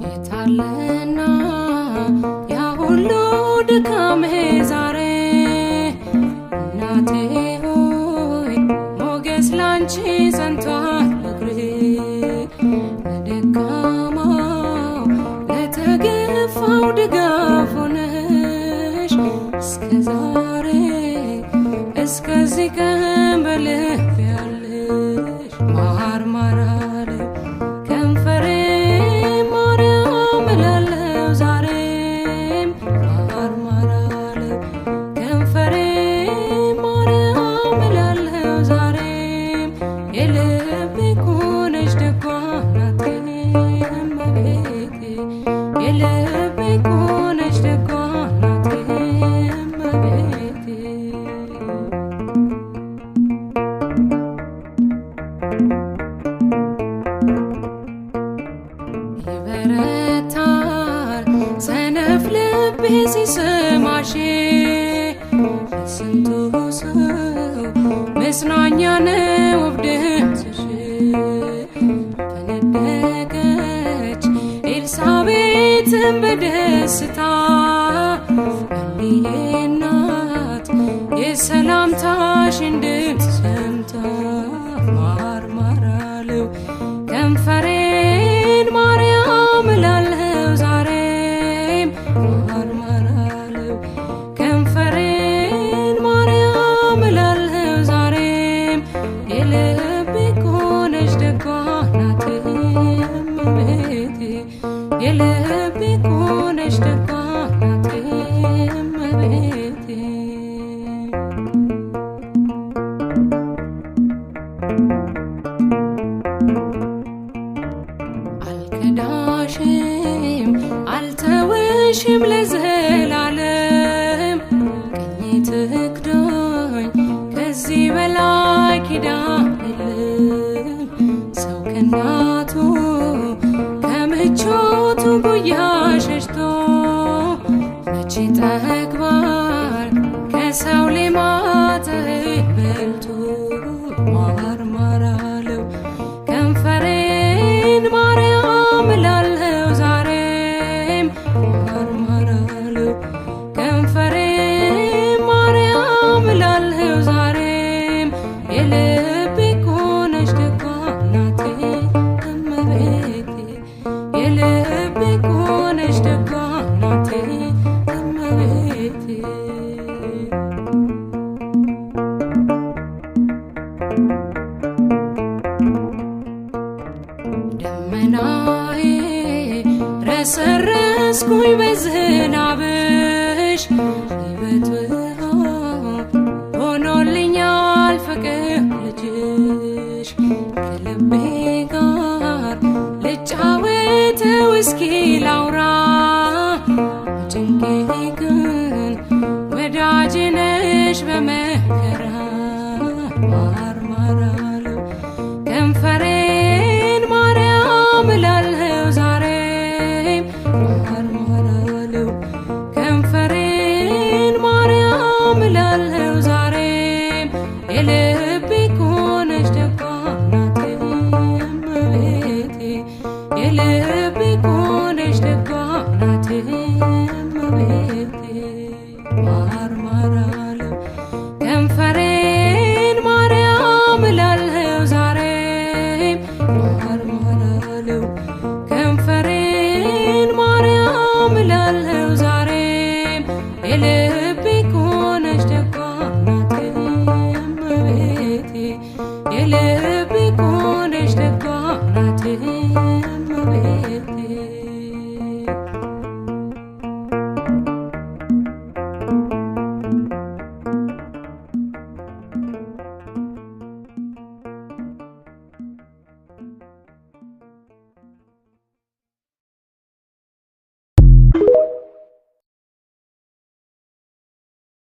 የታለና ያ ሁሉ ድካሜ ዛሬ እናቴ ሆይ ሞገስ ላንቺ ጸንቷል እግሬ ለደካማው ለተገፋው ድጋፍ ሆነሽ እስከ ዛሬ እስከዚህ ቀን በልቤ ያለሽ ማር ማር አለው ከንፈሬ ማርያም እላለሁ ዛሬም ማር ማር አለው ከንፈሬ ማርያም እላለሁ ዛሬም የልቤ እኮ ነሽ ደጓ እናቴ እመቤቴ የልቤ እኮ ነሽ ደጓ እናቴ እመቤቴ ይበረታል ሰነፍ ልቤ ሲሰማሽ ለስንቱ ሰው መጽናኛ ነው ውብ ድምፅሽ ፈነደቀች ኤልሳቤጥም በደስታ እልዬ እናት የሰላምታሽን ድምፅ ሰምታ ማር ማር አለው ከንፈሬን ማርያም እላለሁ ዛሬም ማር ማር አለው ከንፈሬን ማርያም እላለሁ ዛሬም የልቤ እኮ ነሽ ደጓ እናቴ እመቤቴ የልቤ እኮ ነሽ ደጓ እናቴ እመቤቴ አልከዳሽም አልተውሽም ለዘላለም ቀኜ ትክዳኝ ከዚህ በላይ ኪዳን የለም ሰው ከእናቱ ከምቾቱ ጉያ ሸሽቶ መቼ ጠግባል ከሰው ሌማት በልቶ ማር ማር አለው ከንፈሬን ማርያም እላለሁ ዛሬም ማር ማር አለው ከንፈሬን ማርያም እላለሁ ዛሬም የልቤ እኮ ነሽ ደጓ እናቴ እመቤቴ የልቤ እኮ ነሽ ደጓ እናቴ እመቤቴ ደመናዬ ረሰረስኩኝ በዝናብሽ ሕይወት ውሃ ሆኖልኛል ፍቅር ልጅሽ ከልቤ ጋር ልጫወተው እስኪ ላውራ ጭንቄ ግን ወዳጅ ነሽ በመከራ ማር ማር አለው ከንፈሬ